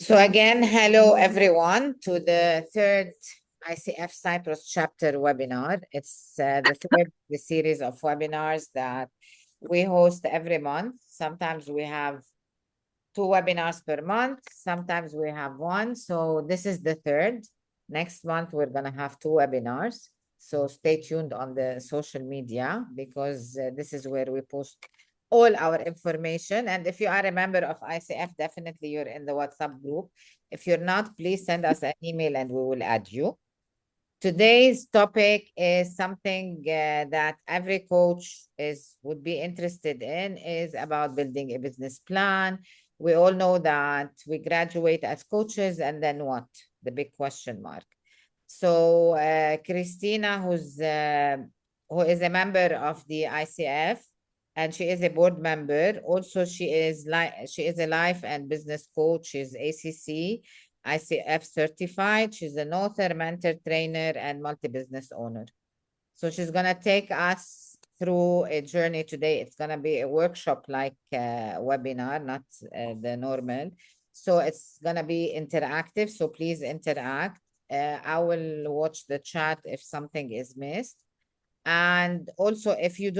So again, hello everyone to the third ICF Cyprus Chapter Webinar. It's the third of the series of webinars that we host every month. Sometimes we have 2 webinars per month. Sometimes we have one. So this is the third. Next month, we're going to have 2 webinars. So stay tuned on the social media because this is where we post all our information. And if you are a member of ICF, definitely you're in the WhatsApp group. If you're not, please send us an email and we will add you. Today's topic is something that every coach would be interested in, is about building a business plan. We all know that we graduate as coaches, and then what? The big question mark. So Christina, who is a member of the ICF, and she is a board member. Also, she is a life and business coach. She's ACC, ICF certified. She's an author, mentor, trainer, and multi-business owner. So she's gonna take us through a journey today. It's gonna be a workshop-like webinar, not the normal. So it's gonna be interactive. So please interact. I will watch the chat if something is missed. And also, if you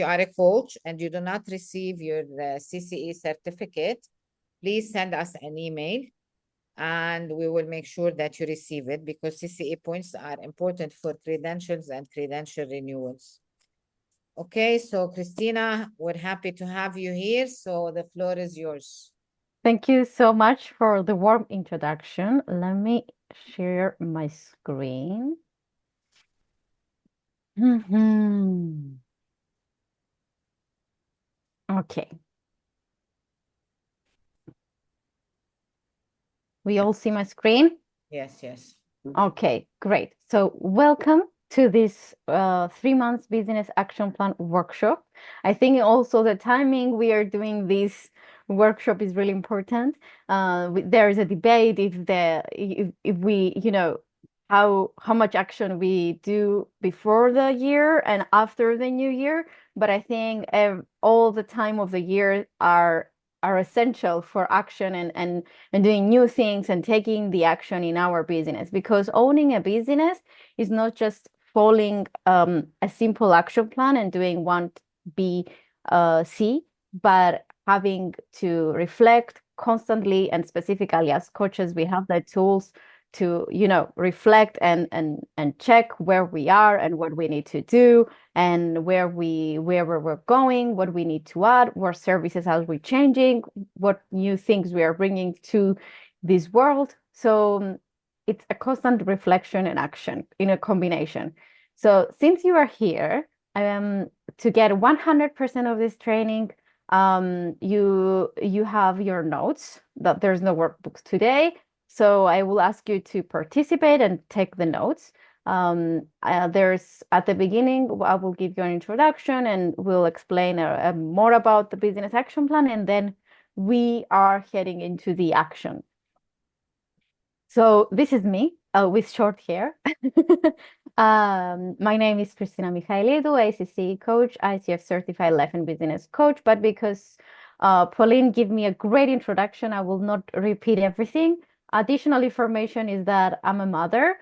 are a coach and you do not receive your CCE certificate, please send us an email and we will make sure that you receive it, because CCE points are important for credentials and credential renewals. Okay, so Christina, we're happy to have you here. So the floor is yours. Thank you so much for the warm introduction. Let me share my screen. Okay. We all see my screen? Yes, yes. Okay, great. So welcome to this 3 months business action plan workshop. I think also the timing we are doing this workshop is really important. There is a debate if we, how much action we do before the year and after the new year. But I think all the time of the year are essential for action and doing new things and taking the action in our business, because owning a business is not just following a simple action plan and doing 1B, C, but having to reflect constantly, and specifically as coaches, we have the tools to reflect and check where we are and what we need to do, and where we're going, what we need to add, what services are we changing, what new things we are bringing to this world. So it's a constant reflection and action in a combination. So since you are here, to get 100% of this training, you have your notes, that there's no workbooks today. So I will ask you to participate and take the notes. There's at the beginning, I will give you an introduction and we'll explain more about the business action plan, and then we are heading into the action. So this is me with short hair. My name is Christina Michaelidou, ACC coach, ICF certified life and business coach. But because Pauline gave me a great introduction, I will not repeat everything. Additional information is that I'm a mother.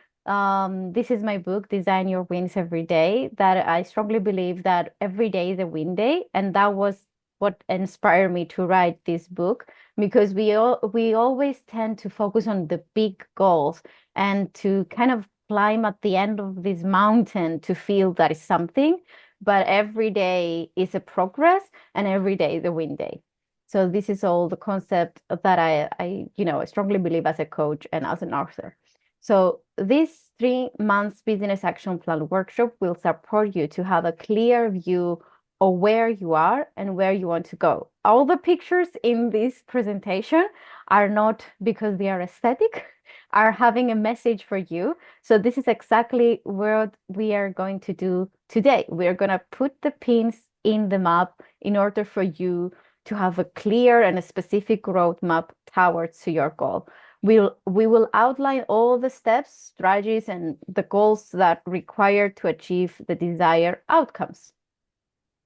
This is my book, Design Your Wins Every Day, that I strongly believe that every day is a win day. And that was what inspired me to write this book, because we always tend to focus on the big goals and to kind of climb at the end of this mountain to feel that is something. But every day is a progress and every day is a win day. So this is all the concept that I strongly believe as a coach and as an author. So this 3 months business action plan workshop will support you to have a clear view of where you are and where you want to go. All the pictures in this presentation are not because they are aesthetic, are having a message for you. So this is exactly what we are going to do today. We're going to put the pins in the map in order for you to have a clear and a specific roadmap towards to your goal. We will outline all the steps, strategies, and the goals that require to achieve the desired outcomes.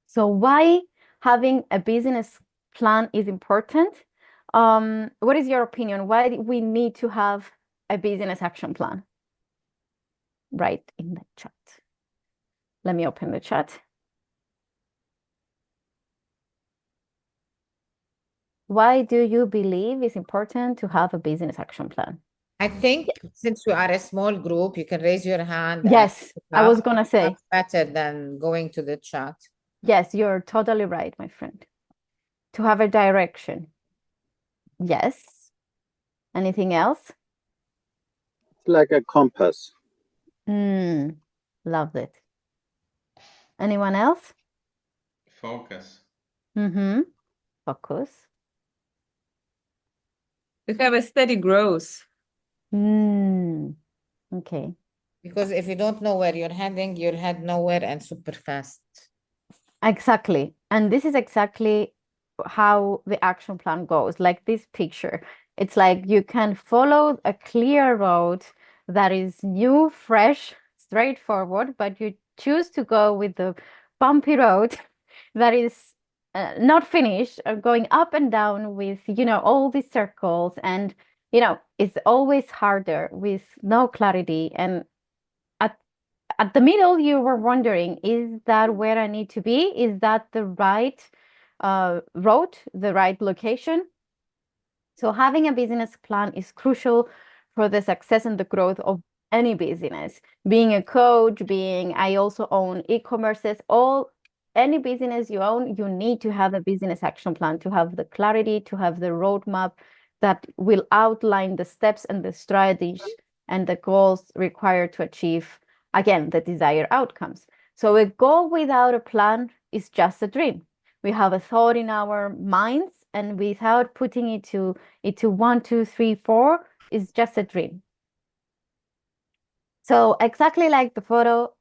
So why having a business plan is important? What is your opinion? Why do we need to have a business action plan? Write in the chat. Let me open the chat. Why do you believe it's important to have a business action plan? I think since we are a small group, you can raise your hand. Yes, I was gonna say. That's better than going to the chat. Yes, you're totally right, my friend. To have a direction. Yes. Anything else? It's like a compass. Loved it. Anyone else? Focus. Focus. To have a steady growth. Okay. Because if you don't know where you're heading, you'll head nowhere and super fast. Exactly. And this is exactly how the action plan goes. Like this picture, it's like you can follow a clear road that is new, fresh, straightforward, but you choose to go with the bumpy road that is not finished, going up and down with, all these circles. And, it's always harder with no clarity. And at the middle, you were wondering, is that where I need to be? Is that the right road, the right location? So having a business plan is crucial for the success and the growth of any business. Being a coach, I also own e-commerces, any business you own, you need to have a business action plan to have the clarity, to have the roadmap that will outline the steps and the strategies and the goals required to achieve, again, the desired outcomes. So a goal without a plan is just a dream. We have a thought in our minds, and without putting it to 1, 2, 3, 4, is just a dream. So exactly like the photo,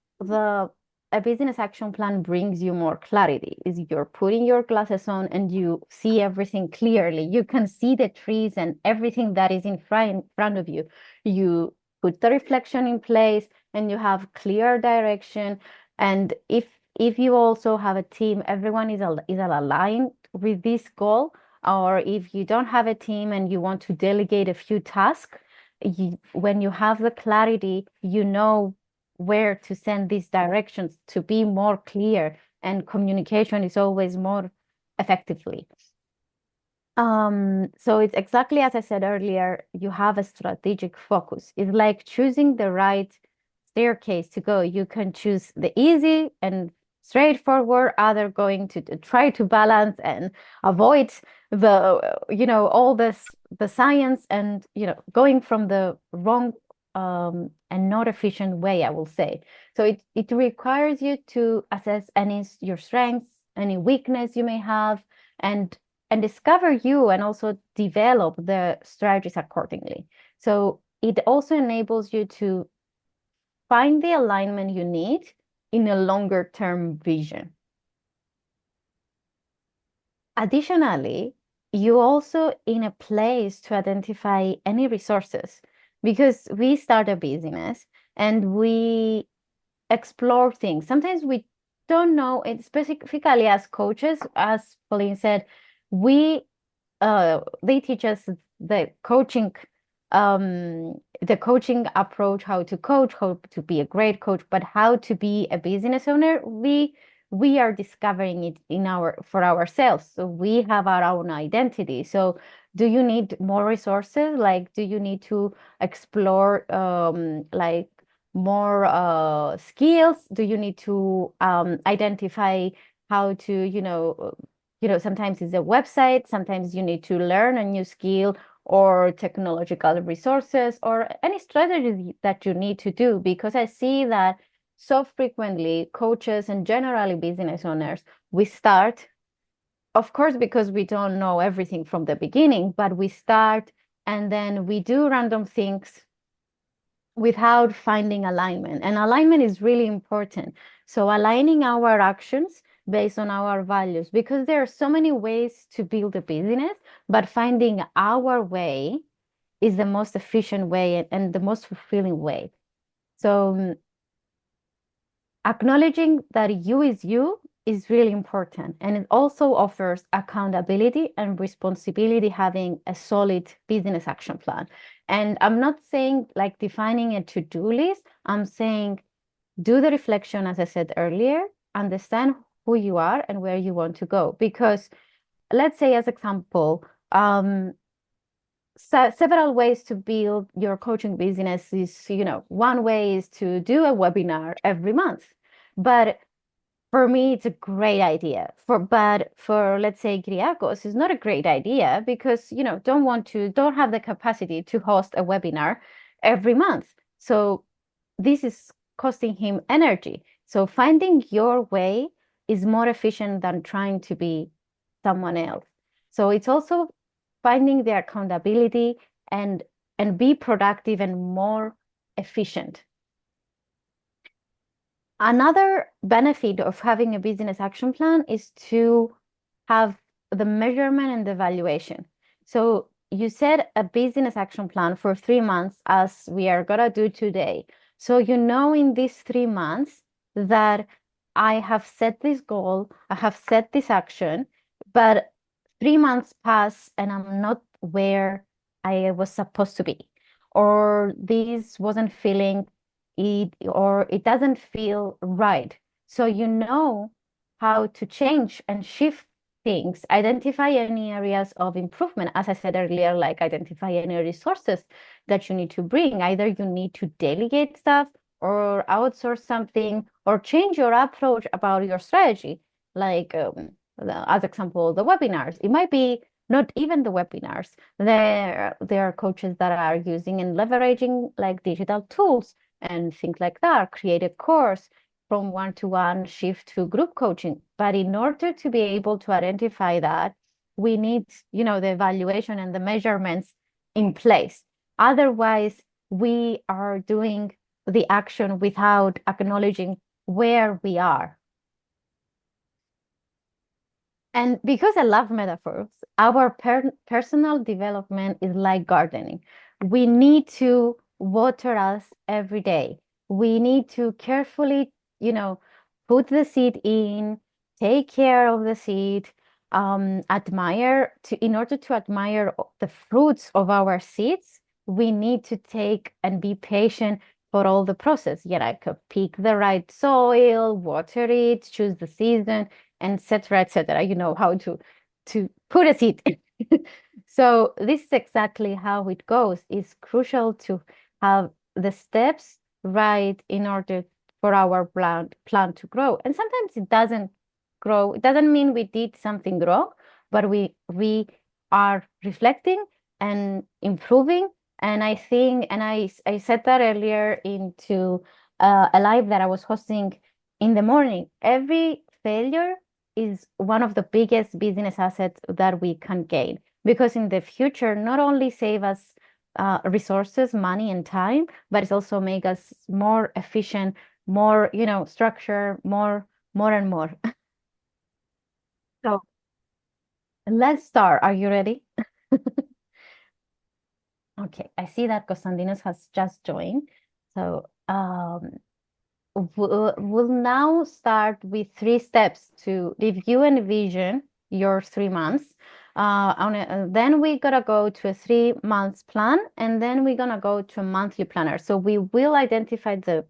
a business action plan brings you more clarity. Is you're putting your glasses on and you see everything clearly. You can see the trees and everything that is in front of you. You put the reflection in place and you have clear direction. And if you also have a team, everyone is aligned with this goal, or if you don't have a team and you want to delegate a few tasks, when you have the clarity, you know where to send these directions to be more clear, and communication is always more effectively. So it's exactly as I said earlier, you have a strategic focus. It's like choosing the right staircase to go. You can choose the easy and straightforward, other going to try to balance and avoid all the science and going from the wrong and not efficient way, I will say. So it requires you to assess your strengths, any weakness you may have, and discover you, and also develop the strategies accordingly. So it also enables you to find the alignment you need in a longer term vision. Additionally, you also in a place to identify any resources, because we start a business and we explore things. Sometimes we don't know it, specifically as coaches, as Pauline said, they teach us the coaching approach, how to coach, how to be a great coach, but how to be a business owner, we are discovering it for ourselves. So we have our own identity. So do you need more resources? Like, do you need to explore like more skills? Do you need to identify how to, sometimes it's a website, sometimes you need to learn a new skill or technological resources or any strategy that you need to do. Because I see that so frequently coaches and generally business owners, we start, of course, because we don't know everything from the beginning, but we start and then we do random things without finding alignment. And alignment is really important. So aligning our actions based on our values, because there are so many ways to build a business, but finding our way is the most efficient way and the most fulfilling way. So acknowledging that you is you is really important. And it also offers accountability and responsibility, having a solid business action plan. And I'm not saying like defining a to-do list. I'm saying do the reflection, as I said earlier, understand who you are and where you want to go. Because let's say, as example, several ways to build your coaching business is, one way is to do a webinar every month. But for me, it's a great idea. But for let's say Griakos, it's not a great idea because don't have the capacity to host a webinar every month. So this is costing him energy. So finding your way is more efficient than trying to be someone else. So it's also finding the accountability and be productive and more efficient. Another benefit of having a business action plan is to have the measurement and the evaluation. So you set a business action plan for 3 months, as we are gonna do today. So in these 3 months that I have set this goal, I have set this action, but 3 months pass and I'm not where I was supposed to be, or this wasn't feeling it, or it doesn't feel right. So how to change and shift things, identify any areas of improvement, as I said earlier, like identify any resources that you need to bring. Either you need to delegate stuff or outsource something or change your approach about your strategy. Like as example, the webinars. It might be not even the webinars. There are coaches that are using and leveraging like digital tools and things like that, create a course from one-to-one shift to group coaching. But in order to be able to identify that, we need, the evaluation and the measurements in place. Otherwise, we are doing the action without acknowledging where we are. And because I love metaphors, our personal development is like gardening. We need to water us every day. We need to carefully, put the seed in, take care of the seed, in order to admire the fruits of our seeds, we need to take and be patient for all the process. Like pick the right soil, water it, choose the season, etc., etc. You know how to put a seed. So this is exactly how it goes. It's crucial to have the steps right in order for our plant to grow. And sometimes it doesn't grow. It doesn't mean we did something wrong, but we are reflecting and improving. And I think, and I said that earlier into a live that I was hosting in the morning. Every failure is one of the biggest business assets that we can gain, because in the future, not only save us resources, money, and time, but it's also make us more efficient, more, structure, more and more. So let's start. Are you ready? Okay, I see that Konstantinos has just joined. So we'll now start with 3 steps to review and vision your 3 months. Then we're gonna go to a 3 months plan, and then we're gonna go to a monthly planner. So we will identify the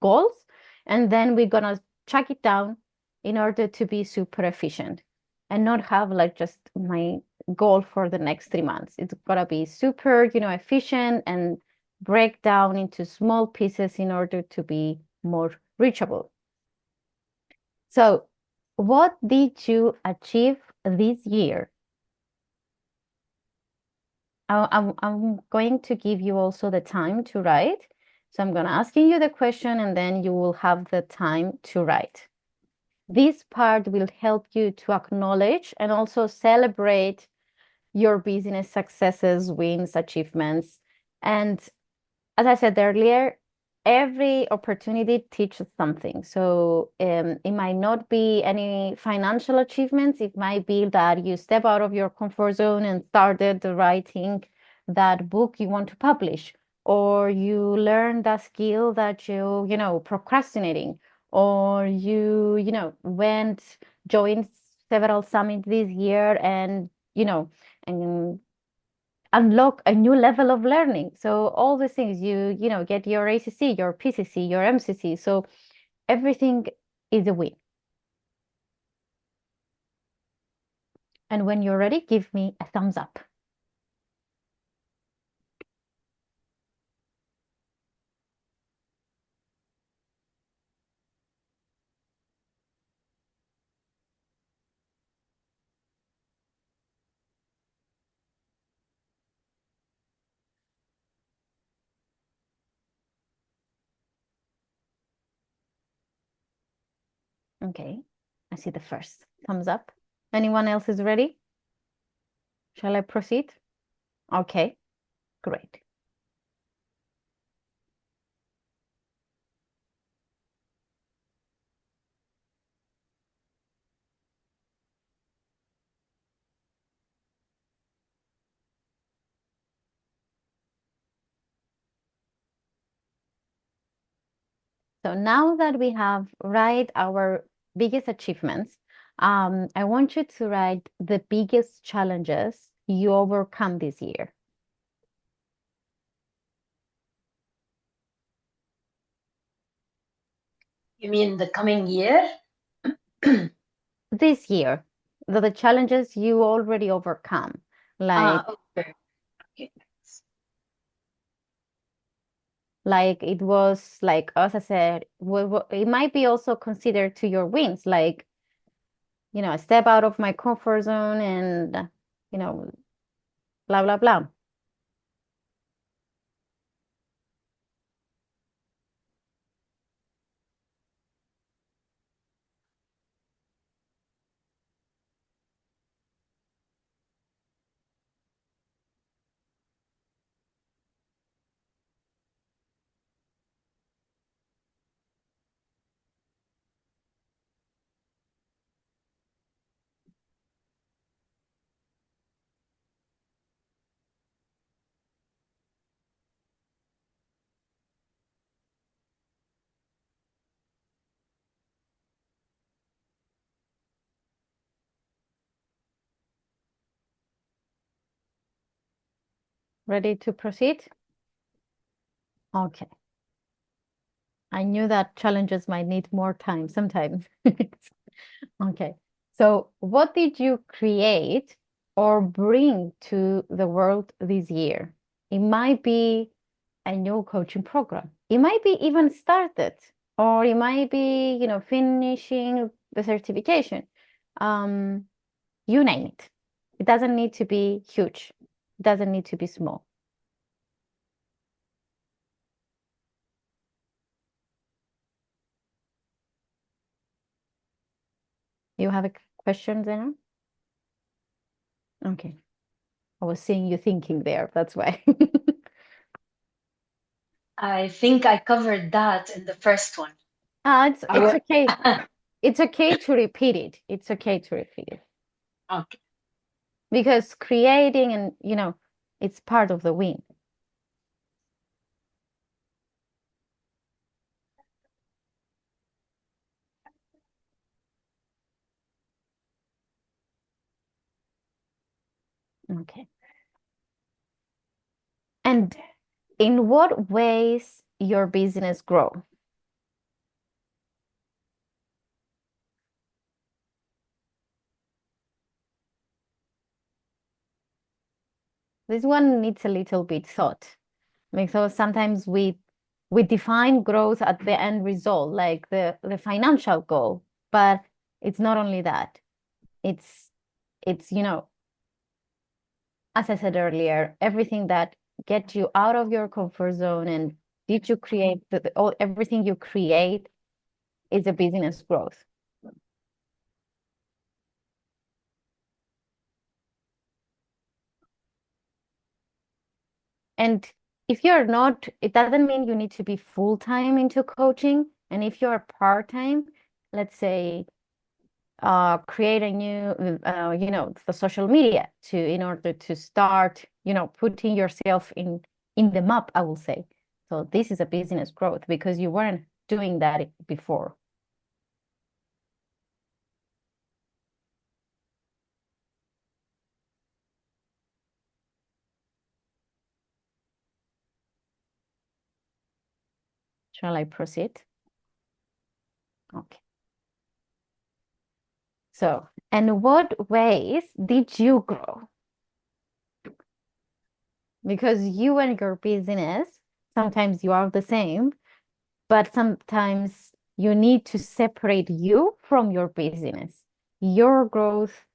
goals, and then we're gonna track it down in order to be super efficient and not have like just my goal for the next 3 months. It's gotta be super, efficient and break down into small pieces in order to be more reachable. So what did you achieve this year? I'm going to give you also the time to write. So I'm going to asking you the question, and then you will have the time to write. This part will help you to acknowledge and also celebrate your business successes, wins, achievements. And as I said earlier, every opportunity teaches something. So it might not be any financial achievements. It might be that you step out of your comfort zone and started writing that book you want to publish, or you learn that skill that procrastinating, or joined several summits this year and, and unlock a new level of learning. So all the things get your ACC, your PCC, your MCC. So everything is a win. And when you're ready, give me a thumbs up. Okay, I see the first thumbs up. Anyone else is ready? Shall I proceed? Okay, great. So now that we have write our biggest achievements, I want you to write the biggest challenges you overcome this year. You mean the coming year? This year, the challenges you already overcome, like Okay. like it was like, as I said, it might be also considered to your wins, like, a step out of my comfort zone and, blah, blah, blah. Ready to proceed? Okay. I knew that challenges might need more time sometimes. Okay. So what did you create or bring to the world this year? It might be a new coaching program. It might be even started, or it might be, finishing the certification. You name it. It doesn't need to be huge. It doesn't need to be small. You have a question, Zena? Okay. I was seeing you thinking there. That's why. I think I covered that in the first one. It's okay. It's okay to repeat it. It's okay to repeat it. Okay. Because creating and, it's part of the win. Okay. And in what ways your business grow? This one needs a little bit thought. Because sometimes we define growth at the end result, like the financial goal, but it's not only that. It's as I said earlier, everything that gets you out of your comfort zone and did you create everything you create is a business growth. And if you're not, it doesn't mean you need to be full-time into coaching. And if you're part-time, let's say, create a new, the social media in order to start, putting yourself in the map, I will say. So this is a business growth because you weren't doing that before. Shall I proceed? Okay. So, in what ways did you grow? Because you and your business, sometimes you are the same, but sometimes you need to separate you from your business. Your growth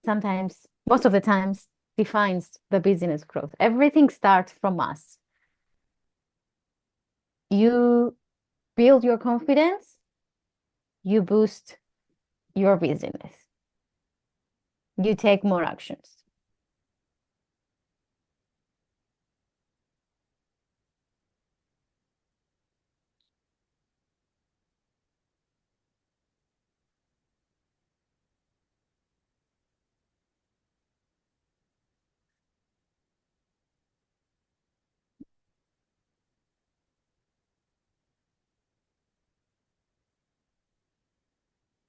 sometimes, most of the times, defines the business growth. Everything starts from us. You build your confidence, you boost your business. You take more actions.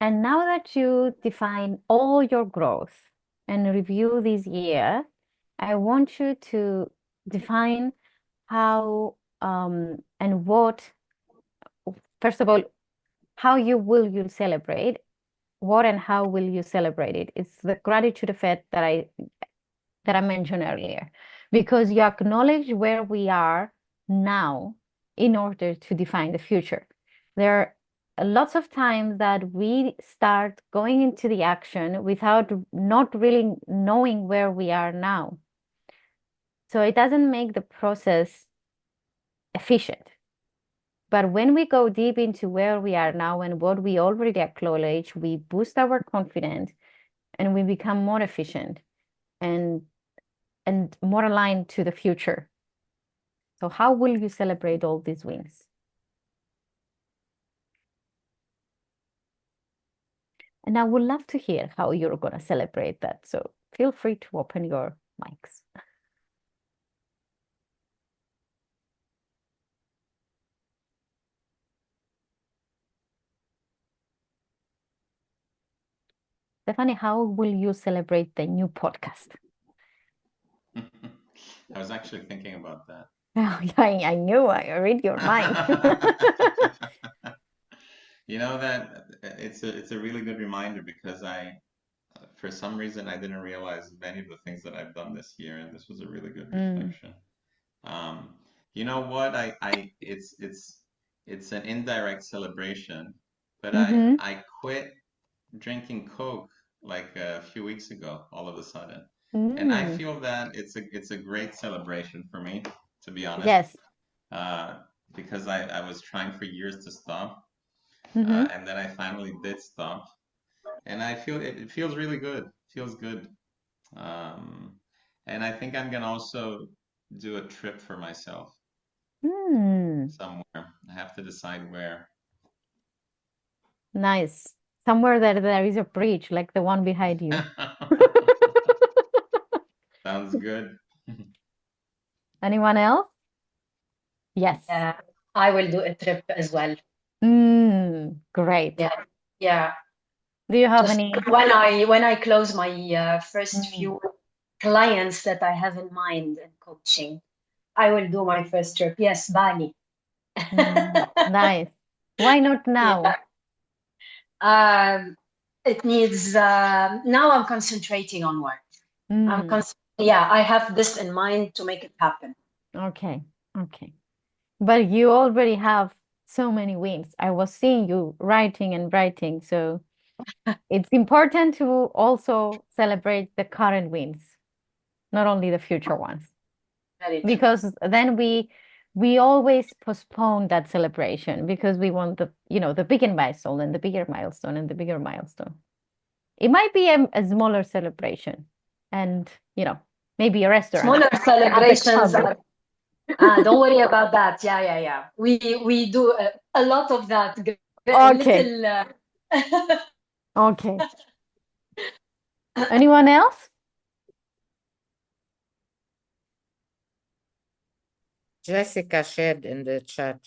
And now that you define all your growth and review this year, I want you to define how and what, first of all, how you celebrate, what and how will you celebrate it? It's the gratitude effect that I mentioned earlier, because you acknowledge where we are now in order to define the future. There are lots of times that we start going into the action without not really knowing where we are now. So it doesn't make the process efficient. But when we go deep into where we are now and what we already acknowledge, we boost our confidence and we become more efficient and more aligned to the future. So how will you celebrate all these wins? And I would love to hear how you're going to celebrate that. So feel free to open your mics. Stephanie, how will you celebrate the new podcast? I was actually thinking about that. I knew, I read your mind. You know that it's a really good reminder, because for some reason I didn't realize many of the things that I've done this year, and this was a really good reflection. You know what? It's an indirect celebration, but I quit drinking Coke like a few weeks ago, all of a sudden. And I feel that it's a great celebration for me, to be honest. Yes. Because I was trying for years to stop, and then I finally did stop, and I feel it feels really good. Feels good. And I think I'm gonna also do a trip for myself somewhere. I have to decide where. Nice. Somewhere that there is a bridge, like the one behind you. Sounds good. Anyone else? Yes. I will do a trip as well. Great. Yeah. Do you have Just any? when I close my first few clients that I have in mind in coaching, I will do my first trip. Yes, Bali. Nice. Why not now? It needs now I'm concentrating on work. I have this in mind to make it happen. Okay. But you already have so many wins. I was seeing you writing and writing, so it's important to also celebrate the current wins, not only the future ones. Very true. Because then we always postpone that celebration because we want the bigger milestone and the bigger milestone and the bigger milestone. It might be a smaller celebration, and maybe a restaurant. Smaller celebrations. Don't worry about that. Yeah. We do a lot of that. Okay. Okay. Anyone else? Jessica shared in the chat.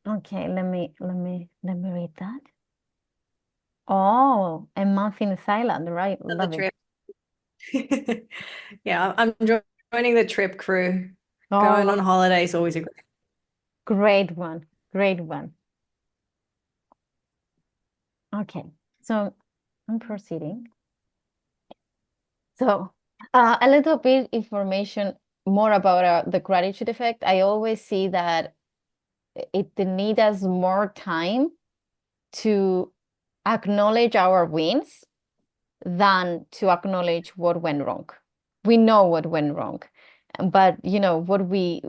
Okay, let me read that. Oh, a month in Thailand, right? Love it. Yeah, I'm joining the trip crew. Oh, going on holiday is always a great one. Great one. Okay, so I'm proceeding. So a little bit information more about the gratitude effect. I always see that it needs us more time to acknowledge our wins than to acknowledge what went wrong. We know what went wrong, but what we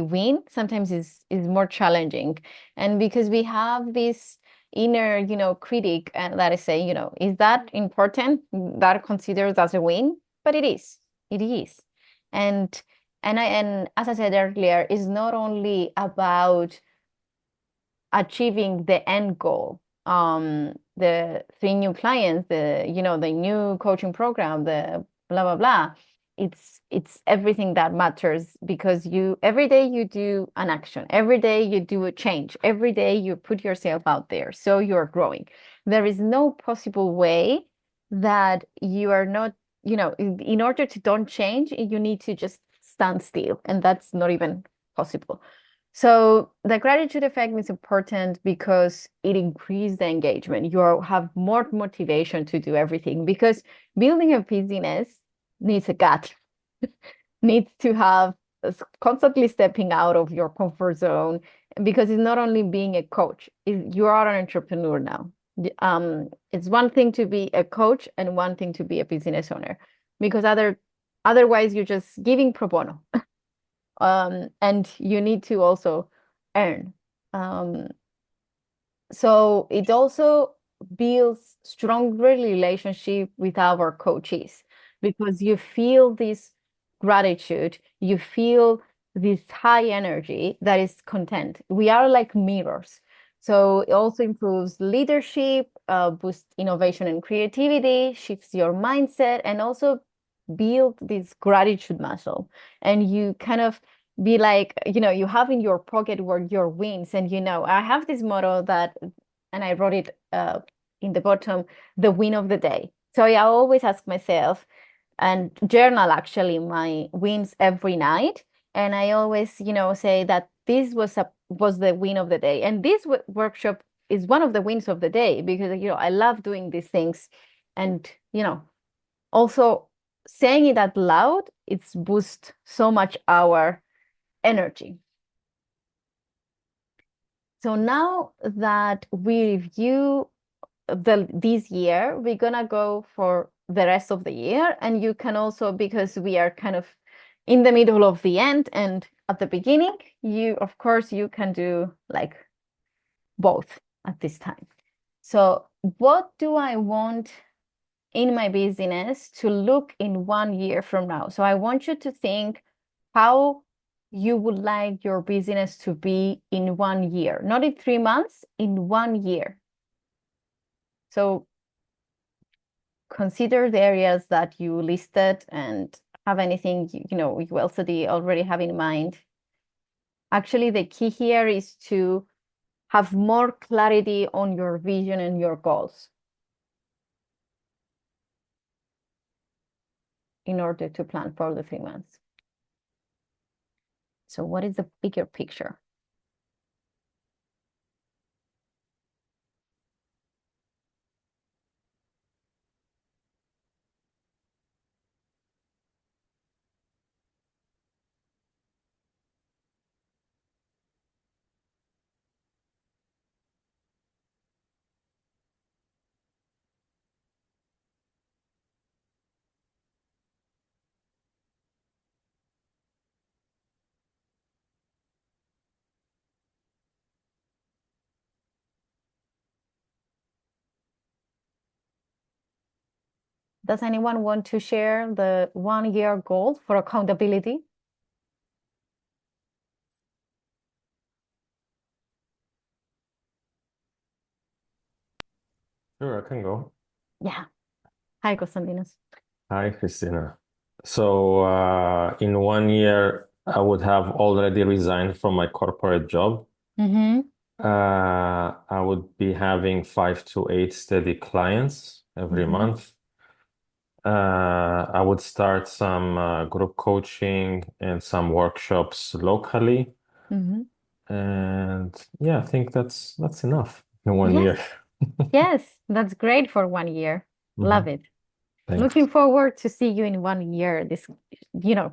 win sometimes is more challenging. And because we have this inner critic and that is saying, is that important, that considered as a win? But it is. And as I said earlier, it's not only about achieving the end goal, the 3 new clients, the new coaching program, the blah blah blah. It's everything that matters, because every day you do an action, every day you do a change, every day you put yourself out there, so you're growing. There is no possible way that you are not, in order to don't change, you need to just stand still, and that's not even possible. So the gratitude effect is important because it increases the engagement. You have more motivation to do everything, because building a business needs a gut, needs to have constantly stepping out of your comfort zone, because it's not only being a coach, you are an entrepreneur now. It's one thing to be a coach and one thing to be a business owner, because otherwise you're just giving pro bono. And you need to also earn. So it also builds stronger relationship with our coaches, because you feel this gratitude, you feel this high energy that is content. We are like mirrors. So it also improves leadership, boosts innovation and creativity, shifts your mindset, and also build this gratitude muscle. And you kind of be like, you have in your pocket where your wins. And I have this motto that, and I wrote it in the bottom, the win of the day. So I always ask myself and journal actually my wins every night. And I always, say that this was the win of the day. And this workshop is one of the wins of the day, because, I love doing these things. And, also saying it out loud, it's boost so much our energy. So now that we review this year, we're gonna go for the rest of the year. And you can also, because we are kind of in the middle of the end and at the beginning, of course you can do like both at this time. So what do I want in my business to look in 1 year from now? So I want you to think how you would like your business to be in 1 year, not in 3 months, in 1 year. So consider the areas that you listed and have anything, you already have in mind. Actually, the key here is to have more clarity on your vision and your goals in order to plan for the 3 months. So what is the bigger picture? Does anyone want to share the 1 year goal for accountability? Sure, I can go. Yeah. Hi, Konstantinos. Hi, Christina. So, in 1 year, I would have already resigned from my corporate job. Mm-hmm. I would be having 5 to 8 steady clients every month. I would start some group coaching and some workshops locally. And yeah, I think that's enough in 1 year. Yes, that's great for 1 year. Love it. Thanks. Looking forward to see you in 1 year, this,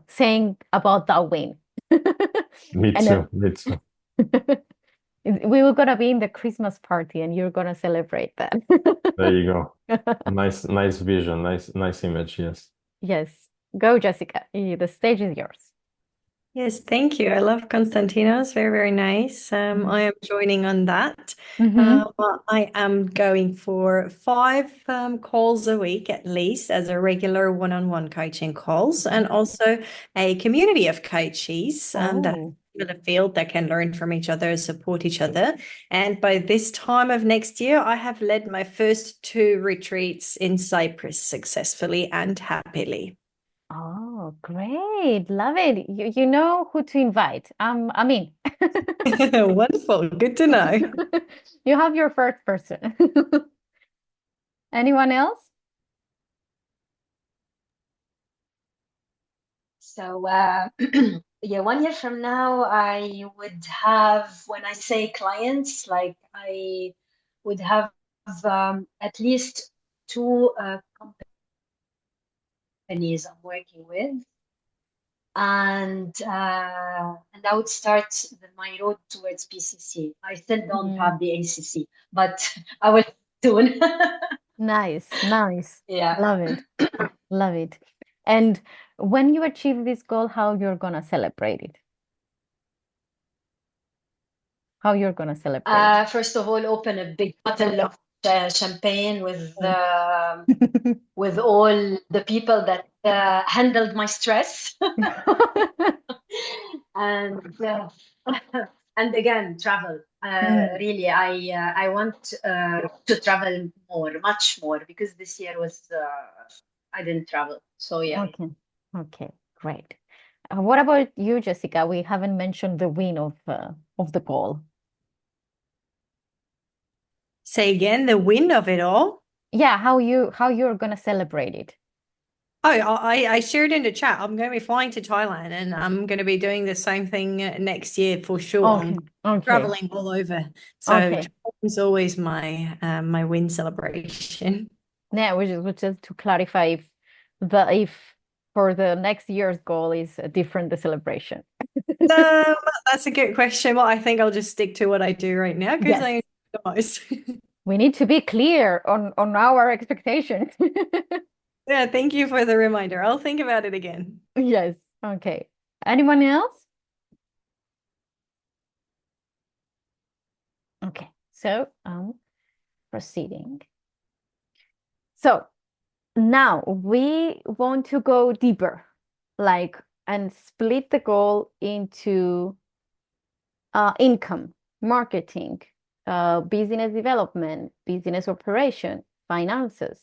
saying about that win. Me And too. Me too. we were gonna be in the Christmas party and you're gonna celebrate that. There you go. Nice vision. Nice image. Yes. Yes. Go, Jessica. The stage is yours. Yes, thank you. I love Constantinos. Very, very nice. I am joining on that. I am going for 5 calls a week at least as a regular one-on-one coaching calls, and also a community of coaches that in the field that can learn from each other, support each other. And by this time of next year, I have led my first 2 retreats in Cyprus successfully and happily. Oh, great. Love it. You know who to invite. I mean, Wonderful. Good to know. you have your first person. Anyone else? So, yeah, 1 year from now, I would have, when I say clients, like I would have at least 2 companies I'm working with. And I would start my road towards PCC. I still don't have the ACC, but I will soon. Nice. Yeah. Love it. Love it. And when you achieve this goal, how you're gonna celebrate it? How you're gonna celebrate it? First of all, open a big bottle of champagne with with all the people that handled my stress. And and again, travel. Really, I want to travel more, much more, because this year was I didn't travel. So yeah. Okay, great. What about you, Jessica? We haven't mentioned the win of the goal. Say again, the win of it all? Yeah, how you're gonna celebrate it. Oh, I shared in the chat. I'm going to be flying to Thailand, and I'm going to be doing the same thing next year for sure. I'm traveling all over. So travel is always my my win celebration. Yeah, which is to clarify if for the next year's goal is different the celebration. That's a good question. Well, I think I'll just stick to what I do right now because I enjoy the most. We need to be clear on our expectations. Yeah, thank you for the reminder. I'll think about it again. Yes. Okay. Anyone else? Okay. So proceeding. So now we want to go deeper, and split the goal into income, marketing, business development, business operation, finances,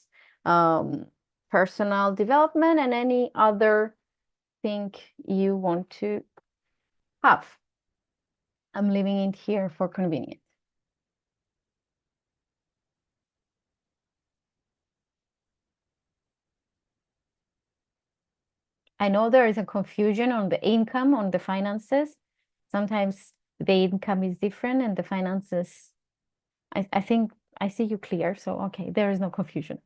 personal development, and any other thing you want to have. I'm leaving it here for convenience. I know there is a confusion on the income, on the finances. Sometimes the income is different and the finances, I think I see you clear. So, okay, there is no confusion.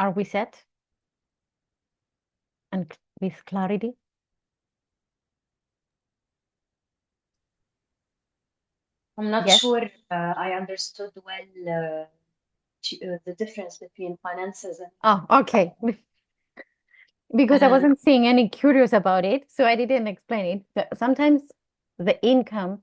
Are we set? And with clarity? I'm not Yes. sure I understood well the difference between finances and... Oh, okay. Because I wasn't seeing any curious about it, so I didn't explain it. But sometimes the income,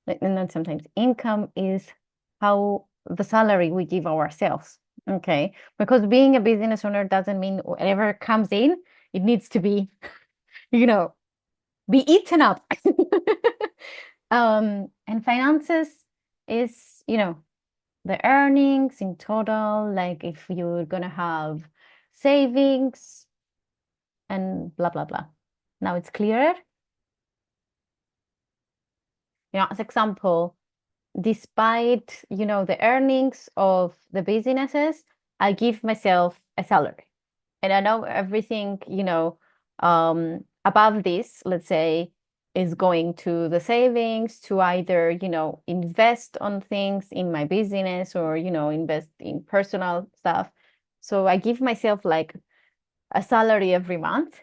not sometimes, income is how the salary we give ourselves. Okay. Because being a business owner doesn't mean whatever comes in, it needs to be, you know, be eaten up. And finances is, you know, the earnings in total, like if you're gonna have savings and blah blah blah. Now it's clearer. You know, as example, despite, you know, the earnings of the businesses, I give myself a salary. And I know everything, you know, above this, let's say, is going to the savings to either, you know, invest on things in my business or, you know, invest in personal stuff. So I give myself like a salary every month.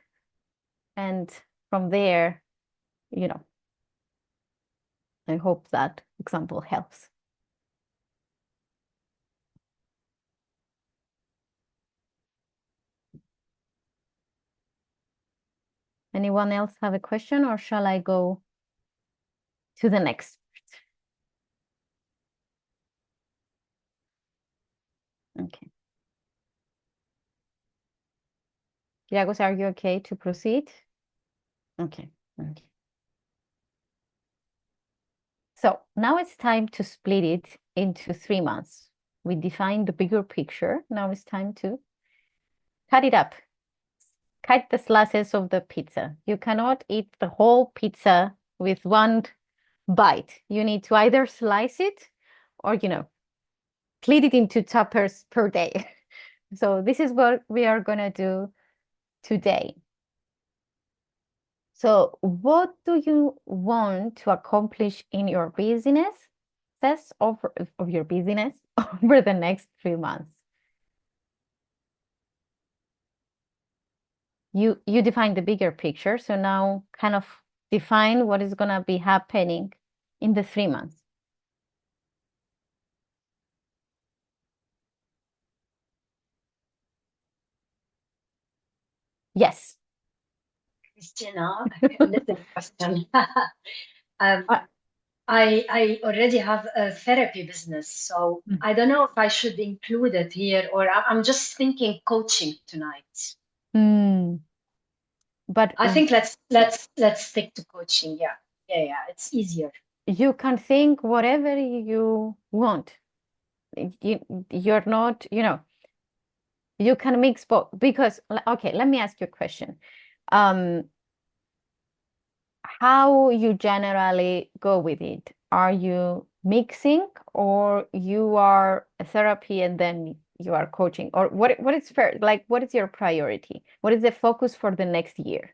And from there, you know, I hope that example helps. Anyone else have a question, or shall I go to the next? Okay. Diagos, are you okay to proceed? Okay. Okay. So now it's time to split it into 3 months. We defined the bigger picture. Now it's time to cut it up. Cut the slices of the pizza. You cannot eat the whole pizza with one bite. You need to either slice it or, you know, split it into tuppers per day. So this is what we are going to do today. So what do you want to accomplish in your business, of your business over the next 3 months? You define the bigger picture. So now kind of define what is going to be happening in the 3 months. Yes. Christina, a little question. I already have a therapy business, so I don't know if I should include it here, or I'm just thinking coaching tonight. But I think let's stick to coaching. Yeah, it's easier. You can think whatever you want. You're not, you know, you can mix both because, okay, let me ask you a question. How you generally go with it? Are you mixing, or you are a therapy and then you are coaching, or what is fair? Like, what is your priority? What is the focus for the next year?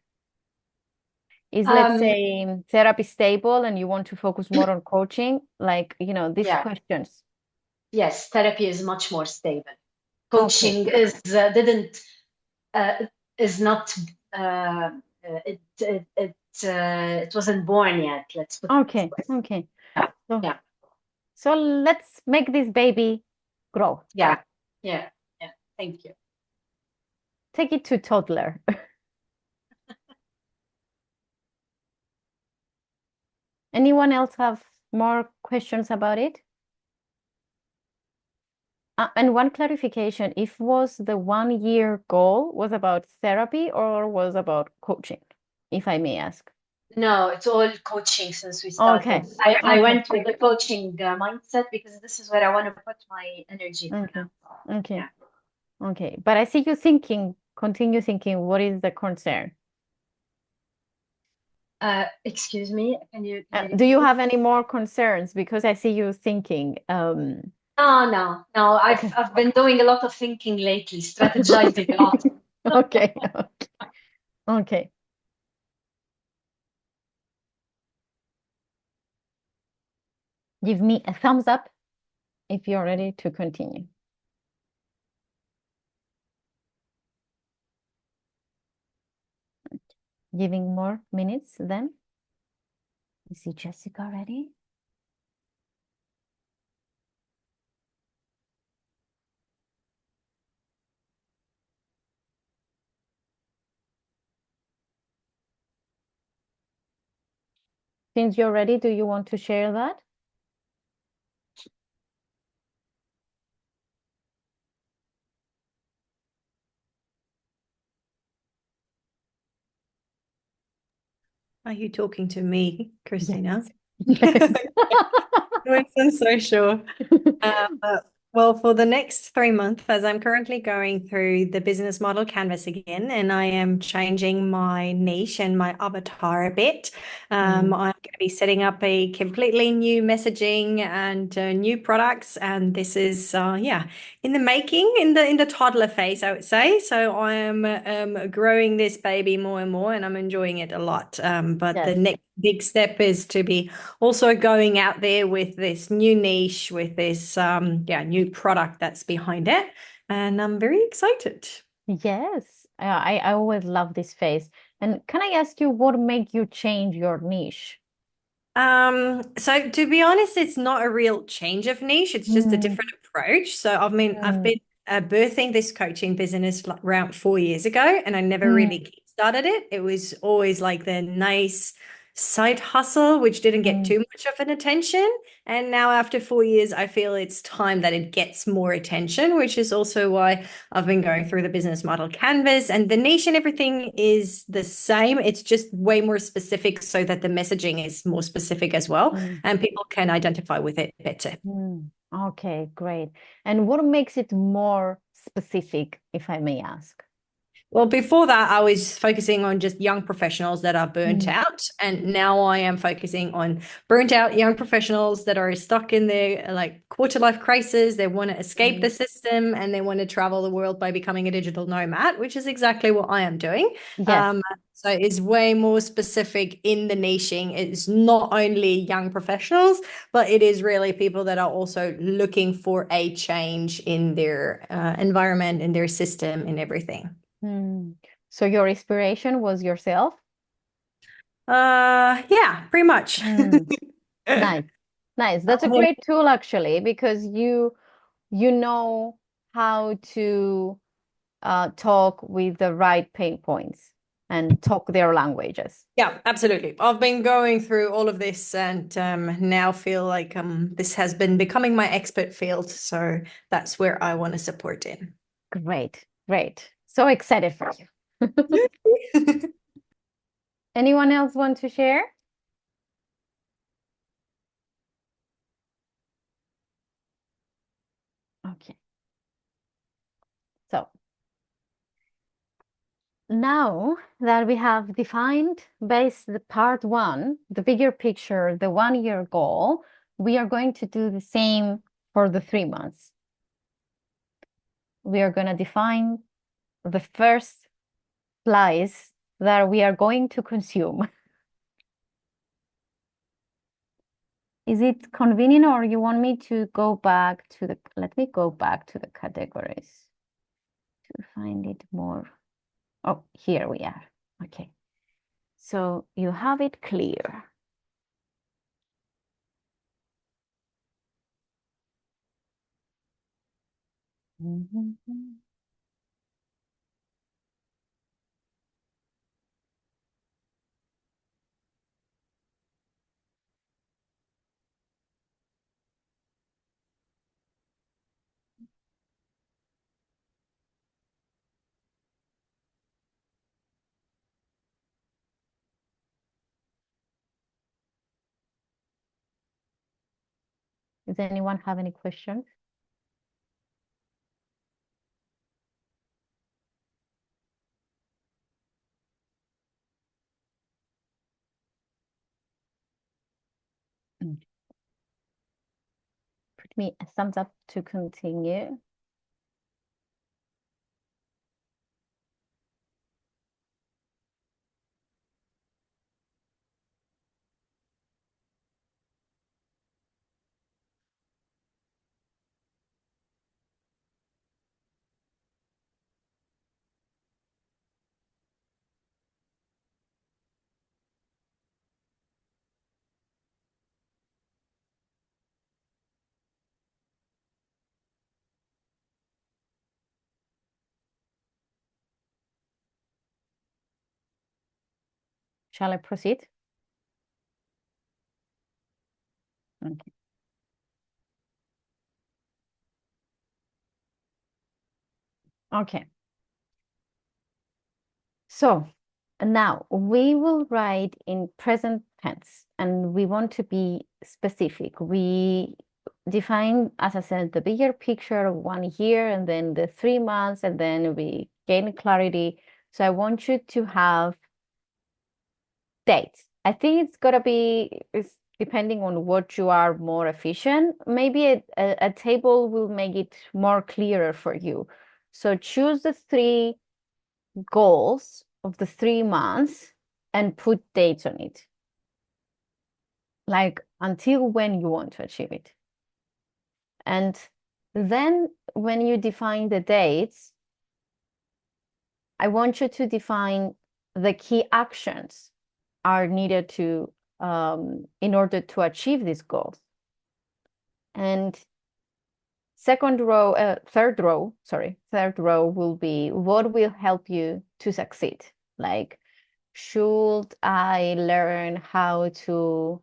Is, let's say, therapy stable and you want to focus more on coaching? Like, you know, these questions. Yes, therapy is much more stable. Coaching is not it wasn't born yet. Let's put okay. So let's make this baby grow. Yeah. Thank you. Take it to toddler. Anyone else have more questions about it? And one clarification, if was the 1 year goal was about therapy or was about coaching, if I may ask? No, it's all coaching since we started. I went with the coaching mindset because this is where I want to put my energy. Okay. But I see you thinking, continue thinking, what is the concern? Excuse me, can you do you have any more concerns? Because I see you thinking. No. I've been doing a lot of thinking lately, strategizing a lot. Okay. Give me a thumbs up if you're ready to continue. giving more minutes then. You see Jessica already? Since you're ready, do you want to share that? Are you talking to me, Christina? Yes. I'm so sure. Well, for the next 3 months, as I'm currently going through the business model canvas again, and I am changing my niche and my avatar a bit, I'm going to be setting up a completely new messaging and new products. And this is, in the making, in the toddler phase, I would say. So I am growing this baby more and more, and I'm enjoying it a lot. But the next big step is to be also going out there with this new niche, with this new product that's behind it, and I'm very excited. Yes, I always love this phase. And can I ask you what made you change your niche? So to be honest, it's not a real change of niche, it's just a different approach. So I've been birthing this coaching business like around 4 years ago, and I never really kickstarted it. It was always like the nice side hustle, which didn't get too much of an attention. And now after 4 years, I feel it's time that it gets more attention, which is also why I've been going through the business model canvas, and the niche and everything is the same. It's just way more specific so that the messaging is more specific as well, and people can identify with it better. Okay, great. And what makes it more specific, if I may ask? Well, before that, I was focusing on just young professionals that are burnt out. And now I am focusing on burnt out young professionals that are stuck in their like quarter life crisis. They want to escape the system and they want to travel the world by becoming a digital nomad, which is exactly what I am doing. Yes. So it's way more specific in the niching. It's not only young professionals, but it is really people that are also looking for a change in their environment, in their system, in everything. So your inspiration was yourself? Yeah, pretty much. Nice. Nice. That's a great tool actually, because you know how to talk with the right pain points and talk their languages. Yeah, absolutely. I've been going through all of this and now feel like this has been becoming my expert field. So that's where I want to support in. Great, great. So excited for you. Anyone else want to share? Okay. So now that we have defined based the part one, the bigger picture, the 1 year goal, we are going to do the same for the 3 months. We are going to define the first slice that we are going to consume. Is it convenient or you want me to go back to the, let me go back to the categories to find it more. Oh, here we are. Okay. So you have it clear. Does anyone have any questions? Put me a thumbs up to continue. Shall I proceed? Okay. Okay. So now we will write in present tense, and we want to be specific. We define, as I said, the bigger picture of 1 year and then the 3 months, and then we gain clarity. So I want you to have dates. I think it's gotta be, it's depending on what you are more efficient. Maybe a table will make it more clearer for you. So choose the 3 goals of the 3 months and put dates on it. Like until when you want to achieve it. And then when you define the dates, I want you to define the key actions are needed to in order to achieve these goals. And third row will be what will help you to succeed. Like, should I learn how to,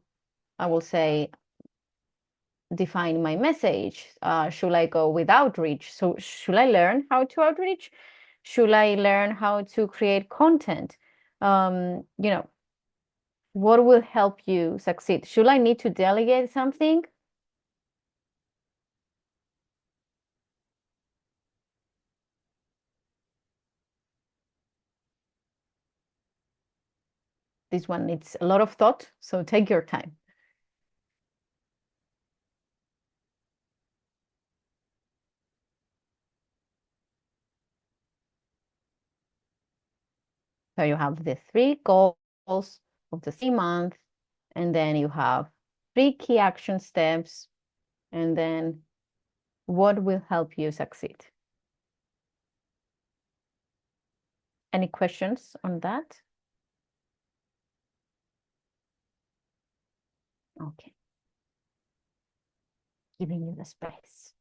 I will say, define my message? Should I go with outreach? So should I learn how to outreach? Should I learn how to create content? You know, what will help you succeed? Should I need to delegate something? This one needs a lot of thought, so take your time. So you have the 3 goals of the 3 months, and then you have 3 key action steps, and then what will help you succeed? Any questions on that? Okay. Giving you the space.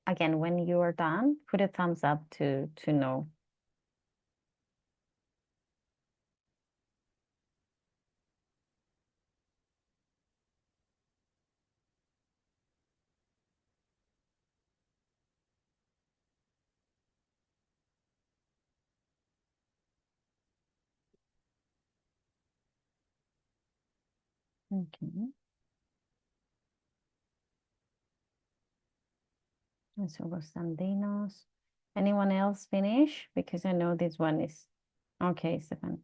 Again, when you are done, put a thumbs up to know. Okay. And so Constantinos. Anyone else finish? Because I know this one is okay, Stefan.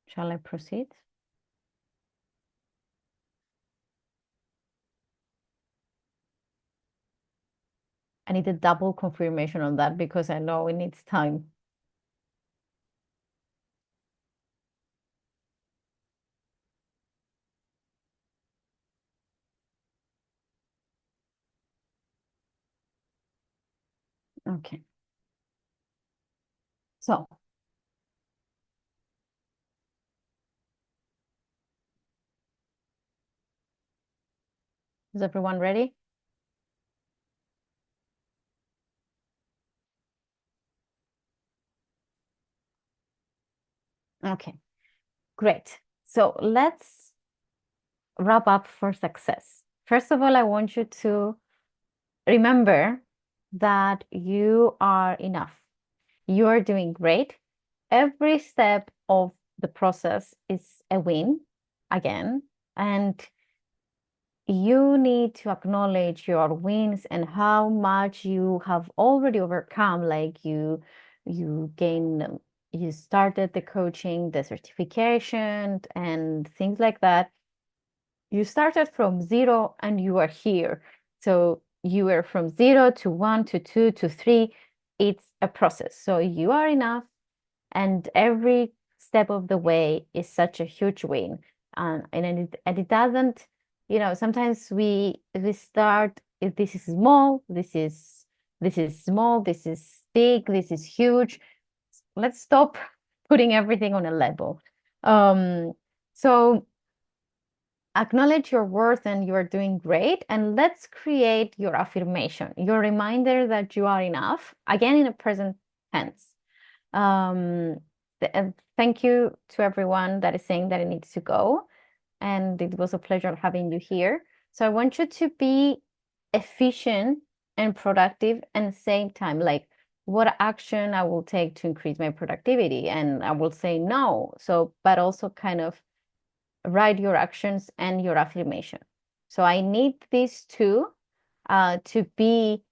Shall I proceed? I need a double confirmation on that because I know it needs time. Okay. So, is everyone ready? Okay, great. So let's wrap up for success. First of all, I want you to remember that you are enough. You are doing great. Every step of the process is a win again, and you need to acknowledge your wins and how much you have already overcome. Like you started the coaching, the certification, and things like that. You started from 0 and you are here. So you were from 0 to 1 to 2 to 3. It's a process. So you are enough, and every step of the way is such a huge win. And it doesn't, sometimes we start, if this is small, this is small, this is big, this is huge. Let's stop putting everything on a level. So acknowledge your worth and you are doing great. And let's create your affirmation, your reminder that you are enough, again in a present tense. Thank you to everyone that is saying that it needs to go. And it was a pleasure having you here. So I want you to be efficient and productive at the same time. Like, what action I will take to increase my productivity? And I will say no. So, but also kind of write your actions and your affirmation. So I need these two to be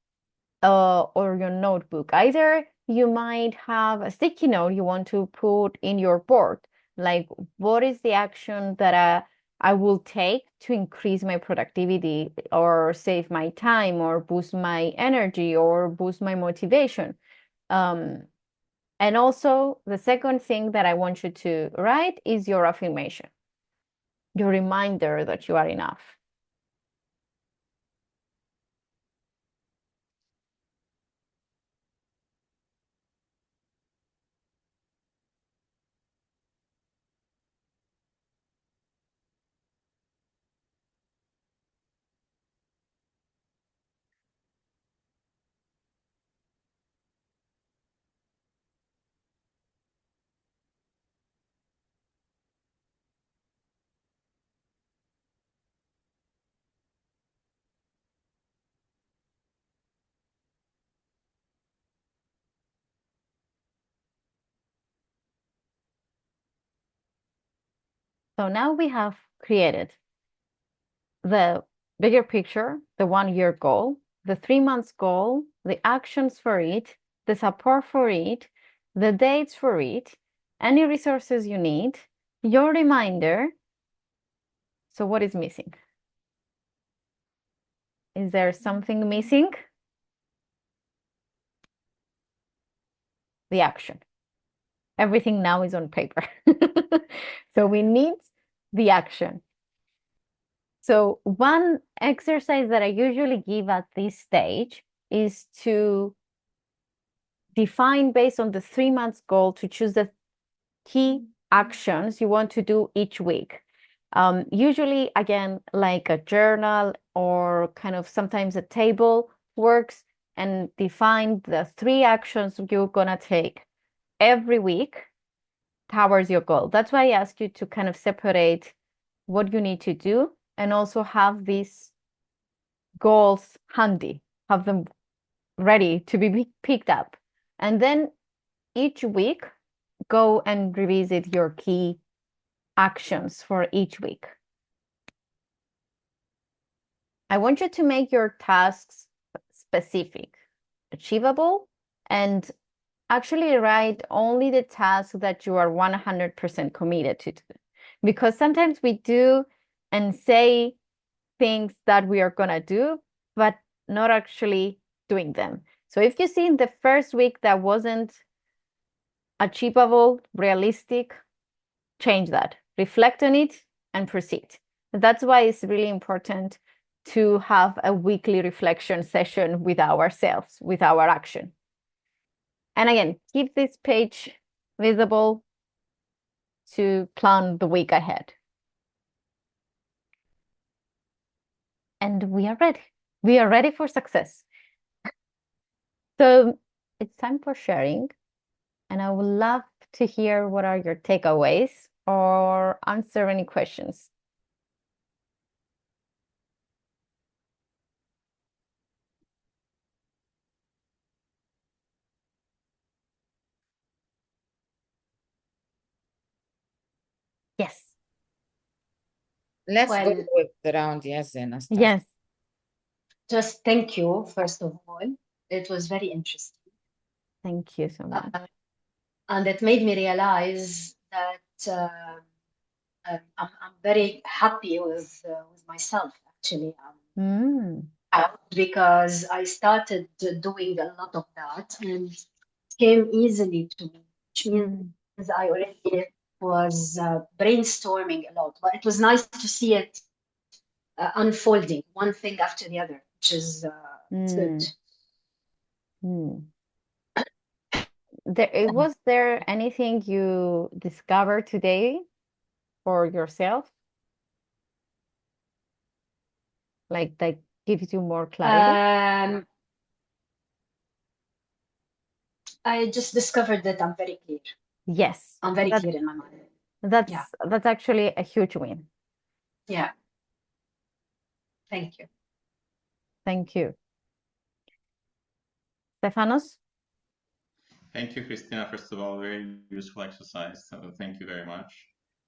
or your notebook. Either you might have a sticky note you want to put in your board, like what is the action that I will take to increase my productivity or save my time or boost my energy or boost my motivation. And also the second thing that I want you to write is your affirmation, your reminder that you are enough. So now we have created the bigger picture, the 1-year goal, the 3 months goal, the actions for it, the support for it, the dates for it, any resources you need, your reminder. So what is missing? Is there something missing? The action. Everything now is on paper. So we need the action. So one exercise that I usually give at this stage is to define, based on the 3 months goal, to choose the key actions you want to do each week. Usually, again, like a journal or kind of sometimes a table works, and define the 3 actions you're gonna take every week towards your goal. That's why I ask you to kind of separate what you need to do and also have these goals handy, have them ready to be picked up. And then each week go and revisit your key actions for each week. I want you to make your tasks specific, achievable, and actually write only the tasks that you are 100% committed to do. Because sometimes we do and say things that we are going to do, but not actually doing them. So if you see in the first week that wasn't achievable, realistic, change that, reflect on it, and proceed. That's why it's really important to have a weekly reflection session with ourselves, with our action. And again, keep this page visible to plan the week ahead. And we are ready. We are ready for success. So it's time for sharing. And I would love to hear what are your takeaways or answer any questions. Yes. Let's go with the round. Yes, Zena. Yes. Just thank you, first of all. It was very interesting. Thank you so much. And it made me realize that I'm very happy with myself, actually. Because I started doing a lot of that and it came easily to me, which means I already was brainstorming a lot. But it was nice to see it unfolding, one thing after the other, which is good. Was there anything you discovered today for yourself? Like that gives you more clarity? I just discovered that I'm very clear. Yes. I'm very clear in my mind. That's actually a huge win. Yeah. Thank you. Thank you. Stefanos? Thank you, Christina. First of all, very useful exercise. So thank you very much.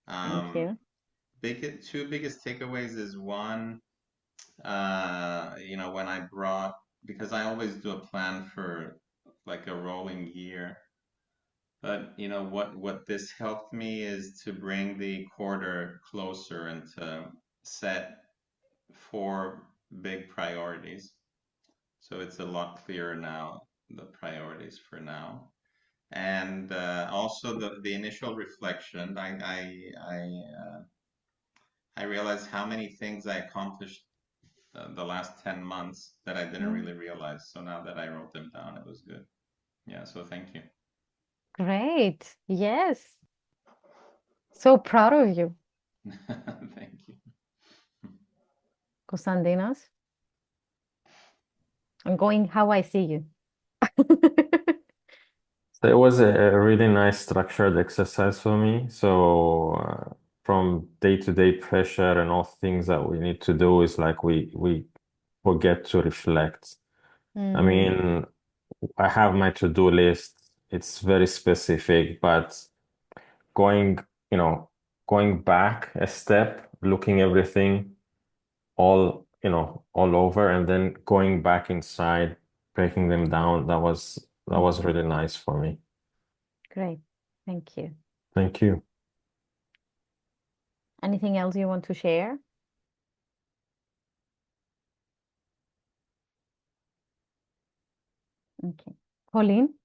Thank you. Two biggest takeaways is one, when I brought, because I always do a plan for like a rolling year. But what this helped me is to bring the quarter closer and to set 4 big priorities. So it's a lot clearer now, the priorities for now. And also the initial reflection, I realized how many things I accomplished the last 10 months that I didn't really realize. So now that I wrote them down, it was good. Yeah, so thank you. Great. Yes. So proud of you. Thank you. Constantinos? I'm going how I see you. So it was a really nice structured exercise for me. So from day-to-day pressure and all things that we need to do is like we forget to reflect. I mean, I have my to-do list. It's very specific, but going back a step, looking everything all over, and then going back inside, breaking them down. That was really nice for me. Great. Thank you. Thank you. Anything else you want to share? Okay. Pauline?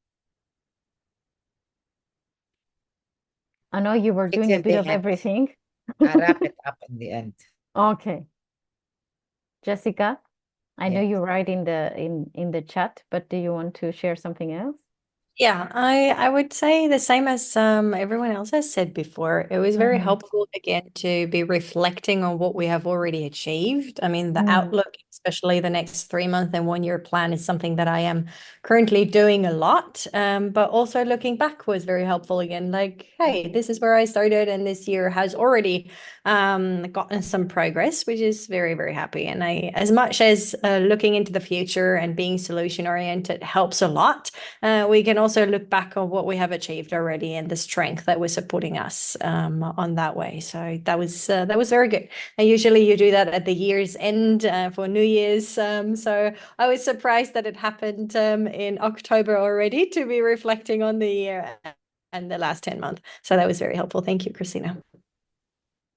I know you were doing a bit of everything. I'll wrap it up in the end. Okay. Jessica, I know you write in the chat, but do you want to share something else? Yeah, I would say the same as everyone else has said before. It was very helpful again to be reflecting on what we have already achieved. I mean, the outlook, especially the next 3-month and 1-year plan, is something that I am currently doing a lot. But also looking back was very helpful again. Like, hey, this is where I started, and this year has already gotten some progress, which is very, very happy. And as much as looking into the future and being solution oriented helps a lot, we can also look back on what we have achieved already and the strength that was supporting us on that way. So that was very good. And usually you do that at the year's end for New Year's. So I was surprised that it happened in October already, to be reflecting on the year and the last 10 months. So that was very helpful. Thank you, Christina.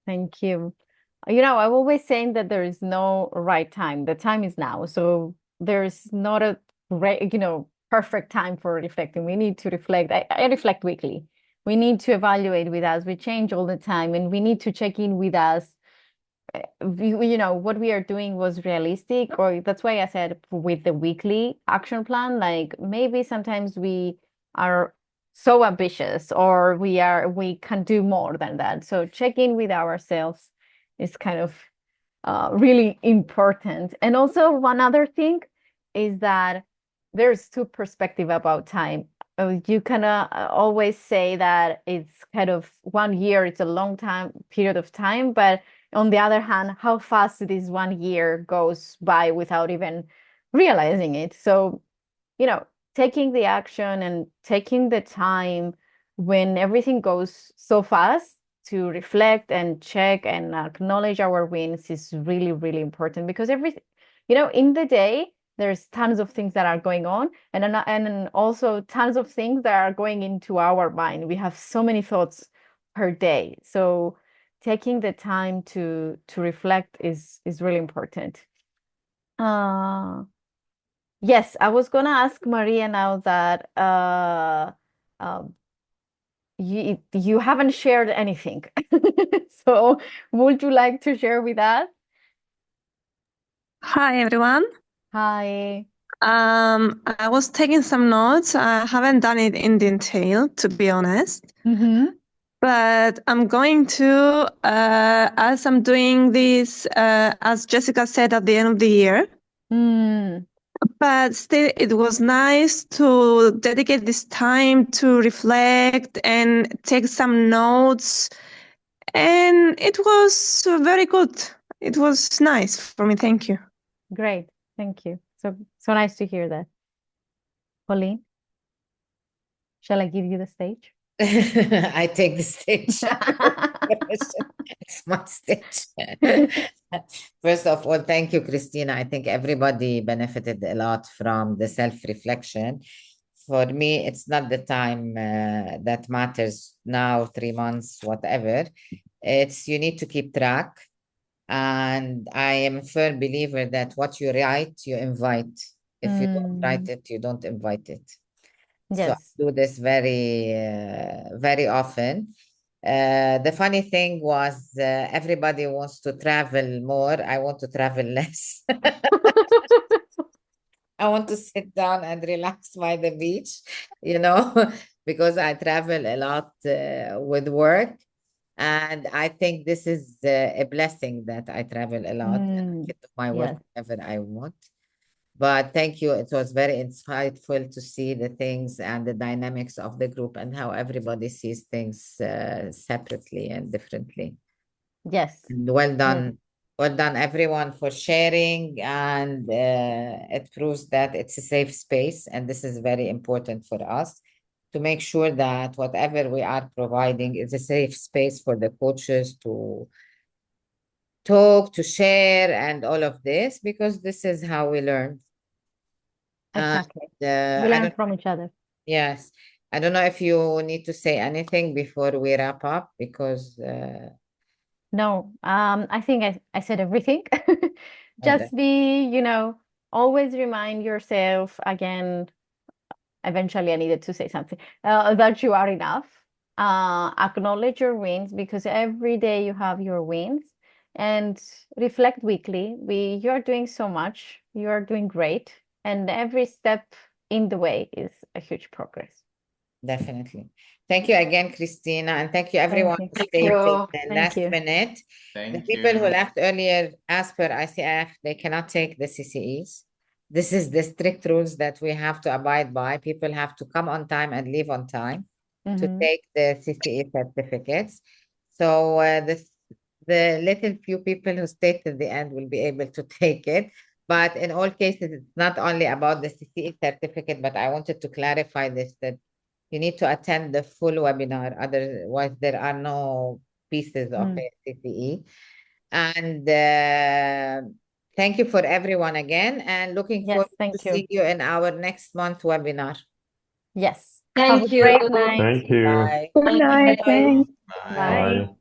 Thank you. I'm always saying that there is no right time. The time is now. So there's not a great, perfect time for reflecting. We need to reflect. I reflect weekly. We need to evaluate with us. We change all the time, and we need to check in with us. What we are doing was realistic, or that's why I said with the weekly action plan, like maybe sometimes we are so ambitious, or we can do more than that. So check in with ourselves is kind of really important. And also one other thing is that there's two perspectives about time. You can always say that it's kind of 1 year, it's a long period of time, but on the other hand, how fast this 1 year goes by without even realizing it. So, taking the action and taking the time when everything goes so fast to reflect and check and acknowledge our wins is really, really important, because in the day, there's tons of things that are going on, and also tons of things that are going into our mind. We have so many thoughts per day. So taking the time to reflect is really important. Yes, I was gonna ask Maria now that you haven't shared anything. So would you like to share with us? Hi, everyone. Hi. I was taking some notes. I haven't done it in detail, to be honest. But I'm going to, as I'm doing this, as Jessica said, at the end of the year. But still, it was nice to dedicate this time to reflect and take some notes. And it was very good. It was nice for me. Thank you. Great. Thank you. So nice to hear that. Pauline, shall I give you the stage? I take the stage. It's my stage. First of all, thank you, Christina. I think everybody benefited a lot from the self-reflection. For me, it's not the time that matters now, 3 months, whatever. It's you need to keep track. And I am a firm believer that what you write, you invite. If you don't write it, you don't invite it. So I do this very, very often. The funny thing was everybody wants to travel more. I want to travel less. I want to sit down and relax by the beach, because I travel a lot with work. And I think this is a blessing that I travel a lot and get to my work whenever I want. But thank you. It was very insightful to see the things and the dynamics of the group and how everybody sees things separately and differently. Yes. And well done. Well done, everyone, for sharing. And it proves that it's a safe space. And this is very important for us to make sure that whatever we are providing is a safe space for the coaches to talk, to share, and all of this, because this is how we learn. Exactly. We learn from each other. Yes. I don't know if you need to say anything before we wrap up, because no, I think I said everything. Just be, always remind yourself again. Eventually, I needed to say something that you are enough. Acknowledge your wins, because every day you have your wins, and reflect weekly. You are doing so much. You are doing great. And every step in the way is a huge progress. Definitely. Thank you again, Christina. And thank you, everyone who stayed till the last minute. The people who left earlier, as per ICF, they cannot take the CCEs. This is the strict rules that we have to abide by. People have to come on time and leave on time to take the CCE certificates. So The little few people who stay till the end will be able to take it. But in all cases, it's not only about the CCE certificate, but I wanted to clarify this, that you need to attend the full webinar. Otherwise, there are no pieces of a CCE. And thank you for everyone again, and looking Yes, forward to thank you. see you in our next month webinar. Yes. Thank Have a you. great night. Thank you. Bye. Good night. Bye. Thanks. Bye. Bye.